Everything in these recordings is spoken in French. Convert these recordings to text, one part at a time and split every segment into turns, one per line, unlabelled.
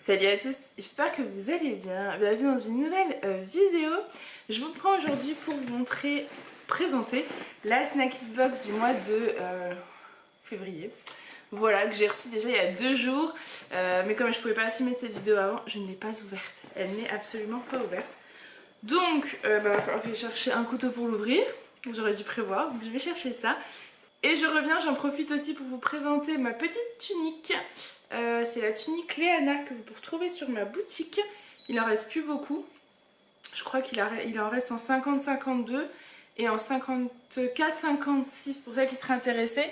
Salut à tous, j'espère que vous allez bien. Bienvenue dans une nouvelle vidéo. Je vous prends aujourd'hui pour vous présenter la Snackies Box du mois de février. Voilà, que j'ai reçue déjà il y a 2 jours. Mais comme je ne pouvais pas filmer cette vidéo avant, je ne l'ai pas ouverte. Elle n'est absolument pas ouverte. Donc, il va falloir que je cherche un couteau pour l'ouvrir. J'aurais dû prévoir, donc je vais chercher ça. Et je reviens, j'en profite aussi pour vous présenter ma petite tunique. C'est la tunique Léana que vous pouvez retrouver sur ma boutique. Il en reste plus beaucoup. Je crois qu'il en reste en 50-52 et en 54-56 pour celles qui seraient intéressées.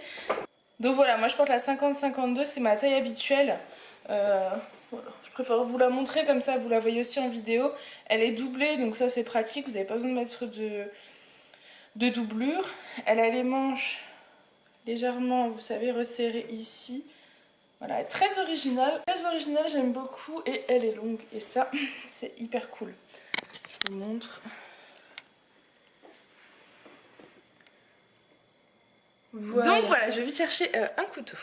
Donc voilà, moi je porte la 50-52, c'est ma taille habituelle. Voilà. Je préfère vous la montrer comme ça, vous la voyez aussi en vidéo. Elle est doublée, donc ça c'est pratique, vous n'avez pas besoin de mettre de doublure. Elle a les manches légèrement, vous savez, resserrées ici. Voilà, elle est très originale, j'aime beaucoup et elle est longue et ça, c'est hyper cool. Je vous montre. Voilà. Donc voilà, je vais chercher un couteau.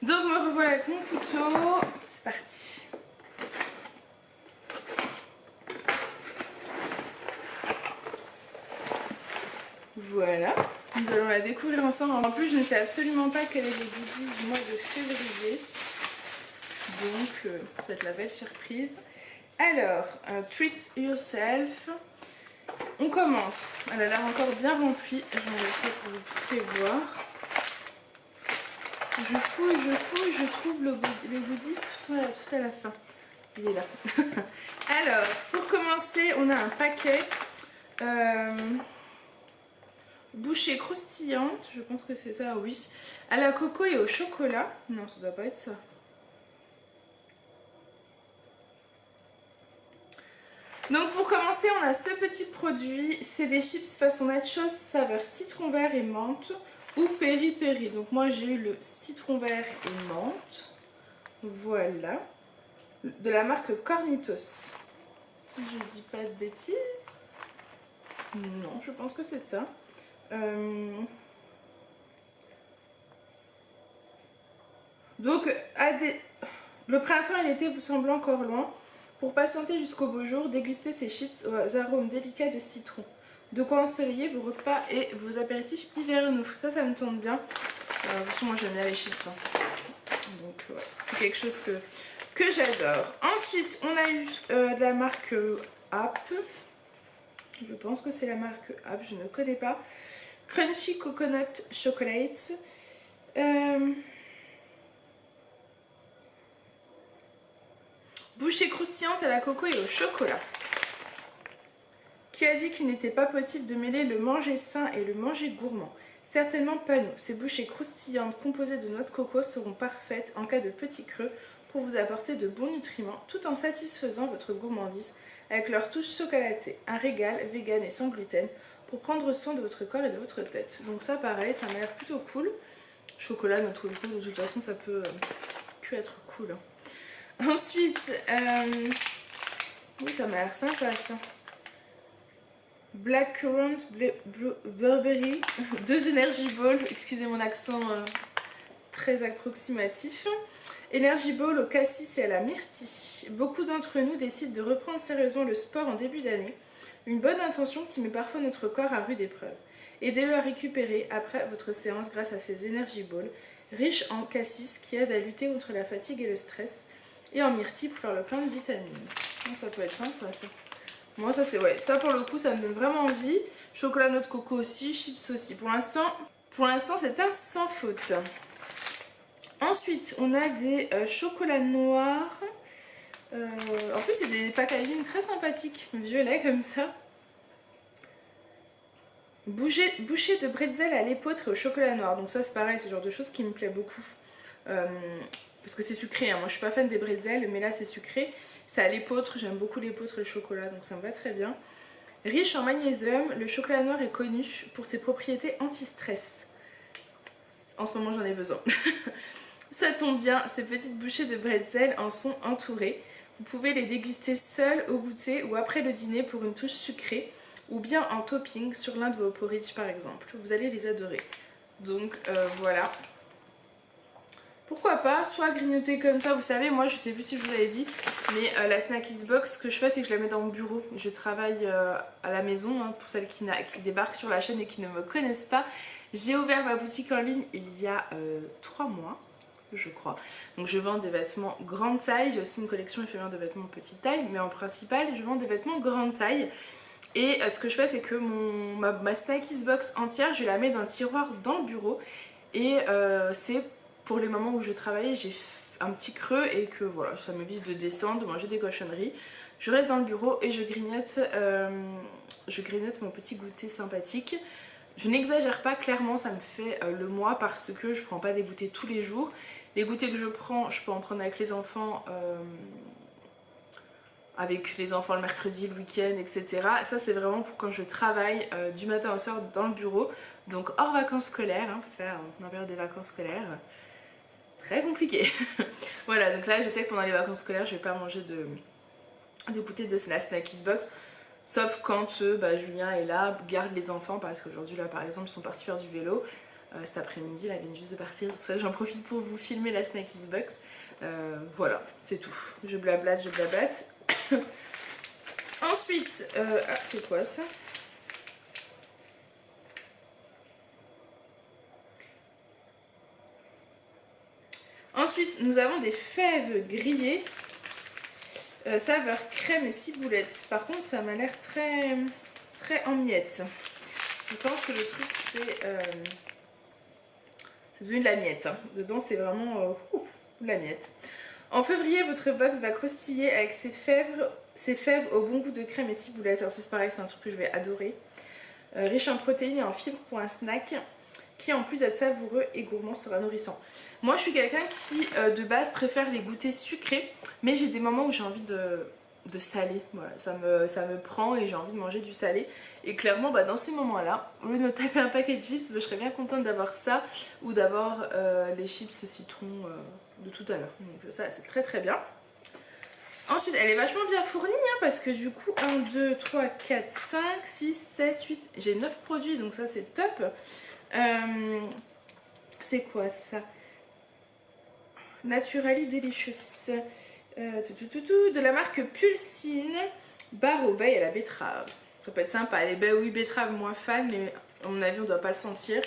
Donc me revoilà avec mon couteau, c'est parti. Voilà, nous allons la découvrir ensemble. En plus, je ne sais absolument pas quel est le goodies du mois de février. Donc, ça va être la belle surprise. Alors, treat yourself. On commence. Elle a l'air encore bien remplie. Je vais essayer pour que vous puissiez voir. Je fouille, je trouve le goodies tout à la fin. Il est là. Alors, pour commencer, on a un paquet. Bouchée croustillante, je pense que c'est ça, oui. À la coco et au chocolat. Non, ça doit pas être ça. Donc pour commencer, on a ce petit produit. C'est des chips façon nachos saveur citron vert et menthe ou peri-peri. Donc moi j'ai eu le citron vert et menthe. Voilà. De la marque Cornitos. Si je dis pas de bêtises. Non, je pense que c'est ça. Donc le printemps et l'été vous semblent encore loin. Pour patienter jusqu'au beau jour, dégustez ces chips aux arômes délicats de citron. De quoi ensoleiller vos repas et vos apéritifs hivernaux. Ça me tente bien. Moi j'aime bien les chips. Hein. Donc ouais, c'est quelque chose que j'adore. Ensuite on a eu de la marque App. Je pense que c'est la marque App, je ne connais pas. Crunchy Coconut Chocolates. Bouchée croustillante à la coco et au chocolat. Qui a dit qu'il n'était pas possible de mêler le manger sain et le manger gourmand? Certainement pas nous. Ces bouchées croustillantes composées de noix de coco seront parfaites en cas de petit creux pour vous apporter de bons nutriments tout en satisfaisant votre gourmandise avec leur touche chocolatée. Un régal vegan et sans gluten pour prendre soin de votre corps et de votre tête. Donc ça pareil, ça m'a l'air plutôt cool. Chocolat, noix de coco, de toute façon ça peut que être cool. Hein. Ensuite, oui ça m'a l'air sympa ça. Blackcurrant, Burberry, 2 Energy Balls, excusez mon accent très approximatif. Energy Ball au cassis et à la myrtille. Beaucoup d'entre nous décident de reprendre sérieusement le sport en début d'année. Une bonne intention qui met parfois notre corps à rude épreuve. Aidez-le à récupérer après votre séance grâce à ces Energy Balls, riches en cassis qui aident à lutter contre la fatigue et le stress, et en myrtille pour faire le plein de vitamines. Donc, ça peut être sympa ça. Moi ça c'est ouais, ça pour le coup ça me donne vraiment envie. Chocolat noix de coco aussi, chips aussi. Pour l'instant c'est un sans faute. Ensuite on a des chocolats noirs. En plus c'est des packaging très sympathiques, violet comme ça. Bouchée de bretzel à l'épeautre et au chocolat noir. Donc ça c'est pareil, c'est le genre de choses qui me plaît beaucoup. Parce que c'est sucré, hein. Moi je suis pas fan des bretzels, mais là c'est sucré. C'est à l'épeautre, j'aime beaucoup l'épeautre et le chocolat, donc ça me va très bien. Riche en magnésium, le chocolat noir est connu pour ses propriétés anti-stress. En ce moment j'en ai besoin. Ça tombe bien, ces petites bouchées de bretzel en sont entourées. Vous pouvez les déguster seules au goûter ou après le dîner pour une touche sucrée, ou bien en topping sur l'un de vos porridge par exemple. Vous allez les adorer. Donc voilà. pourquoi pas, soit grignoter comme ça, vous savez, moi je sais plus si je vous avais dit, mais la Snackies Box, ce que je fais c'est que je la mets dans mon bureau. Je travaille à la maison, hein, pour celles qui débarquent sur la chaîne et qui ne me connaissent pas. J'ai ouvert ma boutique en ligne il y a 3 mois, je crois. Donc je vends des vêtements grande taille, j'ai aussi une collection éphémère de vêtements petite taille, mais en principal je vends des vêtements grande taille. Et ce que je fais c'est que ma Snackies Box entière, je la mets dans le tiroir dans le bureau. Et c'est pour les moments où je travaillais, j'ai un petit creux et que voilà, ça m'évite de descendre, de manger des cochonneries. Je reste dans le bureau et je grignote mon petit goûter sympathique. Je n'exagère pas, clairement ça me fait le mois parce que je prends pas des goûters tous les jours. Les goûters que je prends, je peux en prendre avec les enfants le mercredi, le week-end, etc. Ça c'est vraiment pour quand je travaille du matin au soir dans le bureau. Donc hors vacances scolaires, hein, parce que là on est en période des vacances scolaires. Très compliqué. Voilà, donc là je sais que pendant les vacances scolaires je vais pas manger de goûter de la Snackies Box. Sauf quand Julien est là, garde les enfants, parce qu'aujourd'hui là par exemple ils sont partis faire du vélo. Cet après-midi là ils viennent juste de partir, c'est pour ça que j'en profite pour vous filmer la Snackies Box. Voilà, c'est tout. Je blablate. Ensuite, c'est quoi ça? Ensuite, nous avons des fèves grillées, saveur crème et ciboulette. Par contre, ça m'a l'air très en miettes. Je pense que le truc, c'est devenu de la miette. Hein. Dedans, c'est vraiment de la miette. En février, votre box va croustiller avec ses fèves au bon goût de crème et ciboulette. Alors, c'est pareil, c'est un truc que je vais adorer. Riche en protéines et en fibres pour un snack qui en plus d'être savoureux et gourmand sera nourrissant. Moi je suis quelqu'un qui de base préfère les goûters sucrés, mais j'ai des moments où j'ai envie de salé. Voilà, ça me prend et j'ai envie de manger du salé. Et clairement dans ces moments là, au lieu de me taper un paquet de chips, je serais bien contente d'avoir ça ou d'avoir les chips citron de tout à l'heure. Donc ça c'est très bien. Ensuite, elle est vachement bien fournie hein, parce que du coup, 1, 2, 3, 4, 5, 6, 7, 8, j'ai 9 produits donc ça c'est top. C'est quoi ça? Naturally Delicious. De la marque Pulsine, barre au bail à la betterave. Ça peut être sympa. Les oui, betterave moins fan, mais à mon avis on ne doit pas le sentir.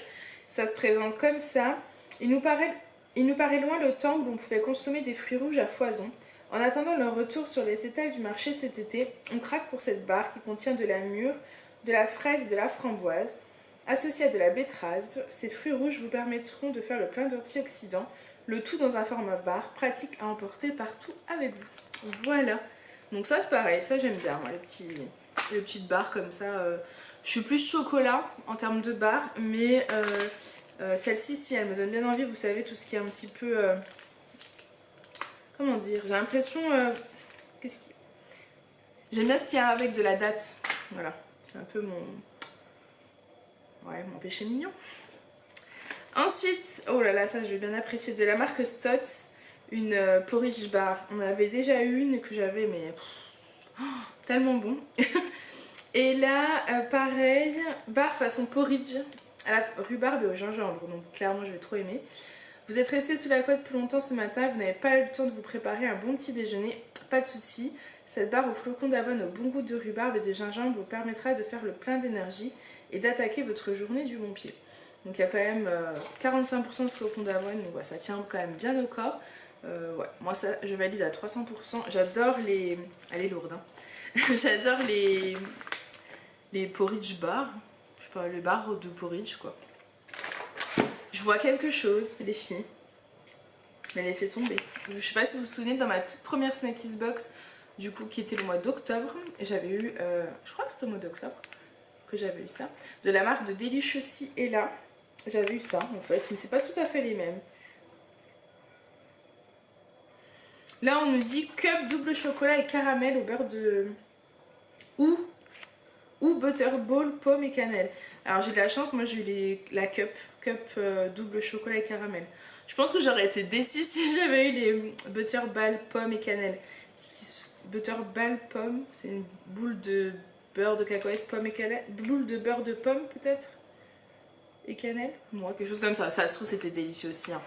Ça se présente comme ça. Il nous paraît loin le temps où l'on pouvait consommer des fruits rouges à foison. En attendant leur retour sur les étals du marché cet été, on craque pour cette barre qui contient de la mûre, de la fraise et de la framboise. Associée à de la betterave, ces fruits rouges vous permettront de faire le plein d'antioxydants, le tout dans un format barre, pratique à emporter partout avec vous. Voilà. Donc ça c'est pareil, ça j'aime bien, moi, les petites barres comme ça. Je suis plus chocolat en termes de barres, mais celle-ci, si elle me donne bien envie, vous savez, tout ce qui est un petit peu... comment dire, j'ai l'impression... J'aime bien ce qu'il y a avec de la date. Voilà, c'est un peu mon péché mignon. Ensuite, oh là là, ça je vais bien apprécier, de la marque Stotz, une porridge bar. On avait déjà eu une que j'avais, mais tellement bon. Et là, pareil, bar façon porridge à la rhubarbe et au gingembre. Donc clairement, je vais trop aimer. Vous êtes resté sous la couette plus longtemps ce matin, vous n'avez pas eu le temps de vous préparer un bon petit déjeuner, pas de souci. Cette barre aux flocons d'avoine au bon goût de rhubarbe et de gingembre vous permettra de faire le plein d'énergie et d'attaquer votre journée du bon pied. Donc il y a quand même 45% de flocons d'avoine, donc ouais, ça tient quand même bien au corps. Ouais, moi ça je valide à 300%. J'adore les... Elle est lourde, hein. J'adore les porridge bars. Je sais pas, les bars de porridge quoi. Je vois quelque chose, les filles. Mais laissez tomber. Je sais pas si vous vous souvenez, dans ma toute première Snackies Box, du coup, qui était le mois d'octobre, j'avais eu, je crois que c'était au mois d'octobre que j'avais eu ça, de la marque de Deliciously et là, j'avais eu ça en fait, mais c'est pas tout à fait les mêmes. Là, on nous dit cup double chocolat et caramel au beurre de... ou butterball, pomme et cannelle. Alors j'ai de la chance, moi j'ai eu la cup double chocolat et caramel. Je pense que j'aurais été déçue si j'avais eu les butterball, pomme et cannelle. Butterball, pomme, c'est une boule de beurre de cacahuète, pomme et cannelle. Boule de beurre de pomme peut-être. et cannelle. Moi, quelque chose comme ça. Ça se trouve, c'était délicieux aussi. Hein.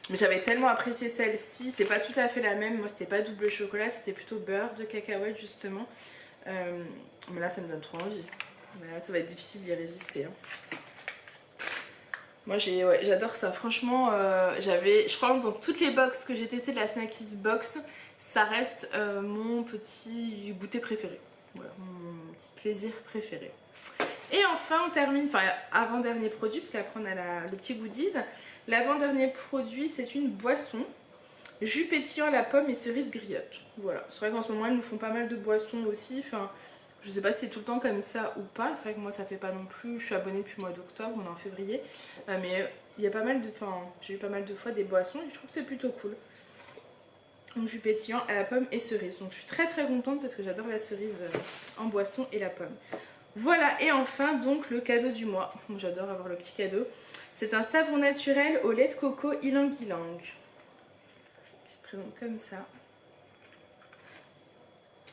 Mais j'avais tellement apprécié celle-ci. C'est pas tout à fait la même. Moi, c'était pas double chocolat, c'était plutôt beurre de cacahuète justement. Mais là, ça me donne trop envie. Mais là, ça va être difficile d'y résister. Hein. Moi j'adore ça, franchement je crois que dans toutes les box que j'ai testées de la Snackies Box, ça reste mon petit goûter préféré. Voilà, mon petit plaisir préféré. Et enfin on termine, enfin avant-dernier produit, parce qu'après on a le petit goodies. L'avant-dernier produit c'est une boisson, jus pétillant à la pomme et cerise griotte. Voilà, c'est vrai qu'en ce moment ils nous font pas mal de boissons aussi, enfin... Je sais pas si c'est tout le temps comme ça ou pas, c'est vrai que moi ça fait pas non plus, je suis abonnée depuis le mois d'octobre, on est en février, mais il y a pas mal de, j'ai eu pas mal de fois des boissons et je trouve que c'est plutôt cool. Donc jus pétillant à la pomme et cerise, donc je suis très contente parce que j'adore la cerise en boisson et la pomme. Voilà, et enfin donc le cadeau du mois, j'adore avoir le petit cadeau, c'est un savon naturel au lait de coco ylang ylang, qui se présente comme ça.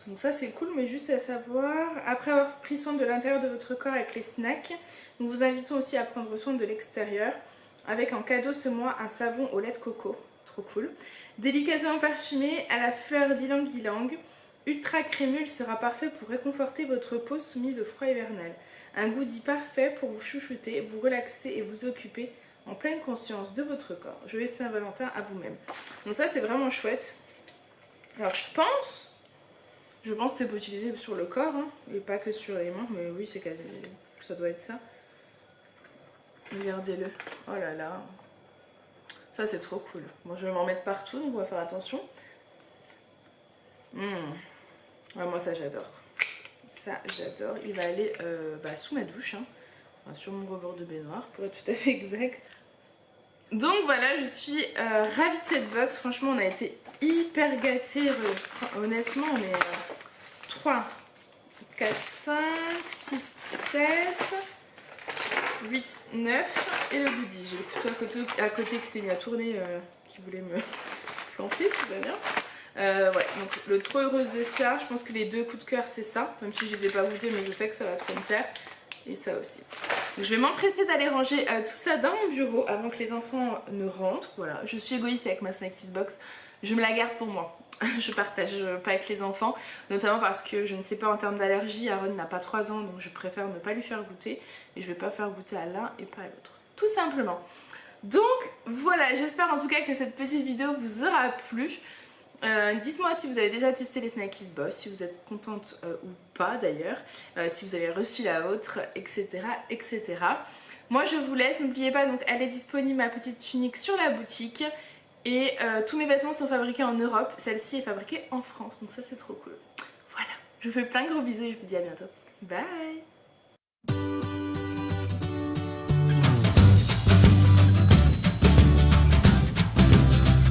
Donc ça c'est cool, mais juste à savoir, après avoir pris soin de l'intérieur de votre corps avec les snacks, nous vous invitons aussi à prendre soin de l'extérieur avec en cadeau ce mois un savon au lait de coco, trop cool. Délicatement parfumé à la fleur d'ylang ylang, ultra crémeux, il sera parfait pour réconforter votre peau soumise au froid hivernal. Un goodie parfait pour vous chouchouter, vous relaxer et vous occuper en pleine conscience de votre corps. Joyeux Saint-Valentin à vous-même. Donc ça c'est vraiment chouette. Alors je pense que c'est pour utiliser sur le corps, hein, et pas que sur les mains, mais oui, c'est quasi... ça doit être ça. Regardez-le. Oh là là. Ça, c'est trop cool. Bon, je vais m'en mettre partout, donc on va faire attention. Ouais, moi, ça, j'adore. Ça, j'adore. Il va aller sous ma douche, hein, enfin, sur mon rebord de baignoire, pour être tout à fait exact. Donc voilà, je suis ravie de cette box. Franchement, on a été hyper gâtés. Honnêtement, on est 3, 4, 5, 6, 7, 8, 9 et le goodie. J'ai le couteau à côté qui s'est mis à tourner, qui voulait me planter, tout va bien. Ouais, donc le trop heureuse de ça. Je pense que les deux coups de cœur c'est ça, même si je les ai pas goûtés, mais je sais que ça va trop me plaire. Et ça aussi. Donc je vais m'empresser d'aller ranger tout ça dans mon bureau avant que les enfants ne rentrent. Voilà, je suis égoïste avec ma Snackies Box. Je me la garde pour moi. Je partage pas avec les enfants, notamment parce que je ne sais pas en termes d'allergie. Aaron n'a pas 3 ans, donc je préfère ne pas lui faire goûter. Et je vais pas faire goûter à l'un et pas à l'autre. Tout simplement. Donc voilà, j'espère en tout cas que cette petite vidéo vous aura plu. Dites-moi si vous avez déjà testé les Snackies Boss, si vous êtes contente ou pas d'ailleurs, si vous avez reçu la vôtre, etc. etc. Moi je vous laisse, n'oubliez pas, donc elle est disponible ma petite tunique sur la boutique et tous mes vêtements sont fabriqués en Europe, celle-ci est fabriquée en France, donc ça c'est trop cool. Voilà, je vous fais plein de gros bisous et je vous dis à bientôt. Bye.